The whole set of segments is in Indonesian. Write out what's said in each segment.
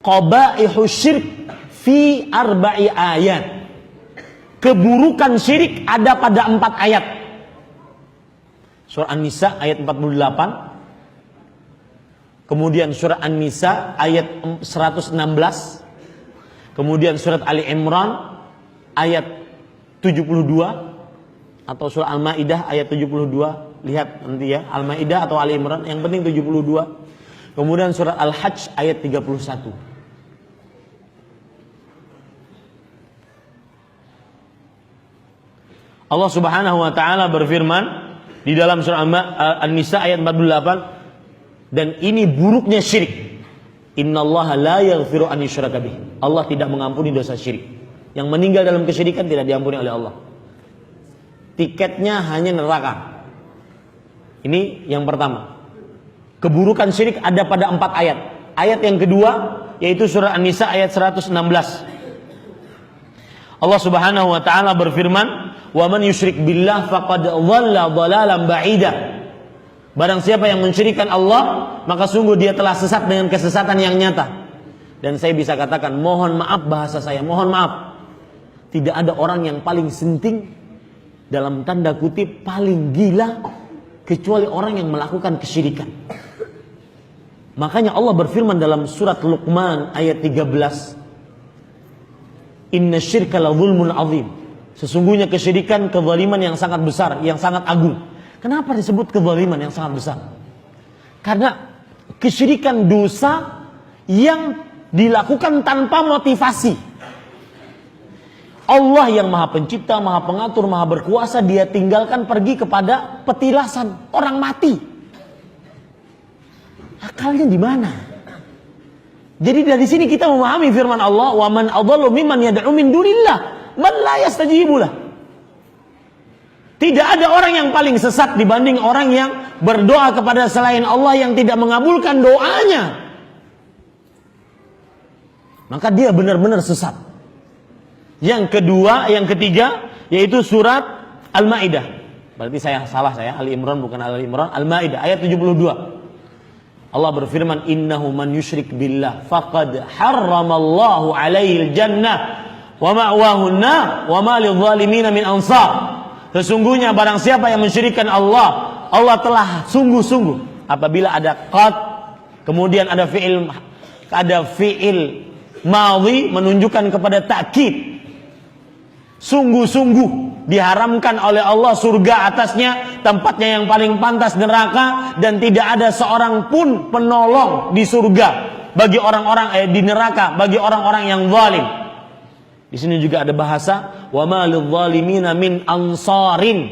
Qabaihu syirk fi arba'i ayat. Keburukan syirik ada pada 4 ayat. Surah An-Nisa ayat 48. Kemudian surah An-Nisa ayat 116. Kemudian surat Ali Imran ayat 72 atau surah Al-Maidah ayat 72. Lihat nanti ya, Al-Maidah atau Ali Imran, yang penting 72. Kemudian surat Al-Hajj ayat 31. Allah Subhanahu wa taala berfirman di dalam surah An-Nisa ayat 48, dan ini buruknya syirik. Innallaha la yaghfiru an yushraka bih. Allah tidak mengampuni dosa syirik. Yang meninggal dalam kesyirikan tidak diampuni oleh Allah. Tiketnya hanya neraka. Ini yang pertama. Keburukan syirik ada pada 4 ayat. Ayat yang kedua yaitu surah An-Nisa ayat 116. Allah Subhanahu wa taala berfirman, "Wa man yusyrik billah faqad dhalla dhalalan ba'ida." Barang siapa yang mensyirikkan Allah, maka sungguh dia telah sesat dengan kesesatan yang nyata. Dan saya bisa katakan, mohon maaf bahasa saya, mohon maaf. Tidak ada orang yang paling senting, dalam tanda kutip paling gila, kecuali orang yang melakukan kesyirikan. Makanya Allah berfirman dalam surat Luqman ayat 13, "Inna syirka la zulmun azim." Sesungguhnya kesyirikan kezaliman yang sangat besar, yang sangat agung. Kenapa disebut kezaliman yang sangat besar? Karena kesyirikan dosa yang dilakukan tanpa motivasi. Allah yang maha pencipta, maha pengatur, maha berkuasa, dia tinggalkan pergi kepada petilasan orang mati. Akalnya di mana? Jadi dari sini kita memahami firman Allah, "Wa man adhallu mimman yad'u min dunillah man la yastajibu lah." Tidak ada orang yang paling sesat dibanding orang yang berdoa kepada selain Allah yang tidak mengabulkan doanya. Maka dia benar-benar sesat. Yang kedua, yang ketiga yaitu surat Al-Maidah. Berarti salah saya, Ali Imran bukan Ali Imran, Al-Maidah ayat 72. Allah berfirman, "Innahu man yusyrik billah faqad harramallahu 'alaihil jannah wa ma'wahu an-nar wa ma lidh-dhalimin min ansar." Sesungguhnya barang siapa yang mensyirikkan Allah, Allah telah sungguh-sungguh. Apabila ada qad, kemudian ada fi'il madhi menunjukkan kepada takkid. Sungguh-sungguh diharamkan oleh Allah surga atasnya, tempatnya yang paling pantas neraka, dan tidak ada seorang pun penolong di surga bagi orang-orang di neraka bagi orang-orang yang zalim. Di sini juga ada bahasa wa ma lidh-dhalimina min ansarin.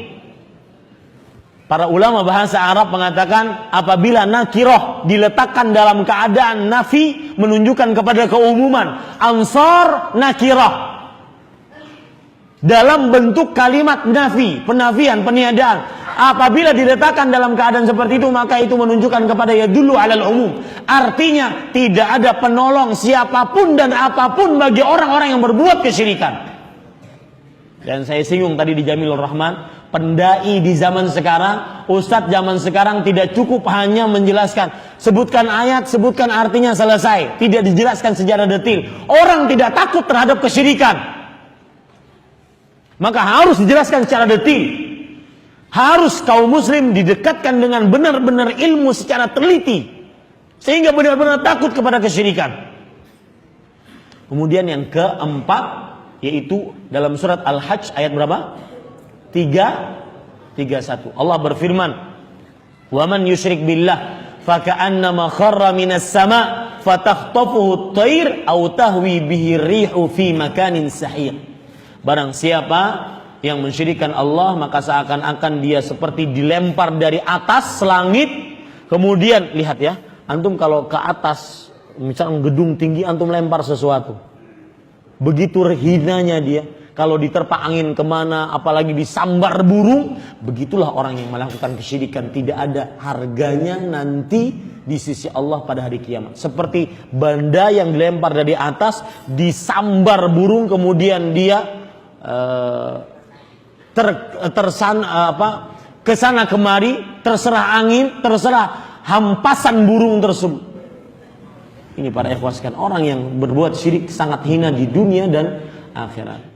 Para ulama bahasa Arab mengatakan apabila nakirah diletakkan dalam keadaan nafi menunjukkan kepada keumuman, ansar nakirah dalam bentuk kalimat nafi, penafian, peniadaan. Apabila diletakkan dalam keadaan seperti itu, maka itu menunjukkan kepada yadullu alal umum. Artinya tidak ada penolong siapapun dan apapun bagi orang-orang yang berbuat kesyirikan. Dan saya singgung tadi di Jamilur Rahman, pendai di zaman sekarang, ustadz zaman sekarang tidak cukup hanya menjelaskan, sebutkan ayat, sebutkan artinya, selesai. Tidak dijelaskan secara detail. Orang tidak takut terhadap kesyirikan, maka harus dijelaskan secara detail. Harus kaum muslim didekatkan dengan benar-benar ilmu secara teliti, sehingga benar-benar takut kepada kesyirikan. Kemudian yang keempat yaitu dalam surat Al-Hajj ayat berapa? 331. Allah berfirman, "Wa man yusyrik billah faka'annama kharra minas sama' fatakhtafuhu at-tayr aw tahwi bihi rihu fi makanin sahih." Barang siapa yang mensyirikkan Allah, maka seakan-akan dia seperti dilempar dari atas langit. Kemudian lihat ya, antum kalau ke atas misalnya gedung tinggi, antum lempar sesuatu, begitu hinanya dia. Kalau diterpa angin kemana, apalagi disambar burung, begitulah orang yang melakukan kesyirikan. Tidak ada harganya nanti di sisi Allah pada hari kiamat. Seperti benda yang dilempar dari atas, disambar burung, kemudian dia kesana kemari, terserah angin, terserah hampasan burung tersebut. Ini para ikhwas kan, orang yang berbuat syirik sangat hina di dunia dan akhirat.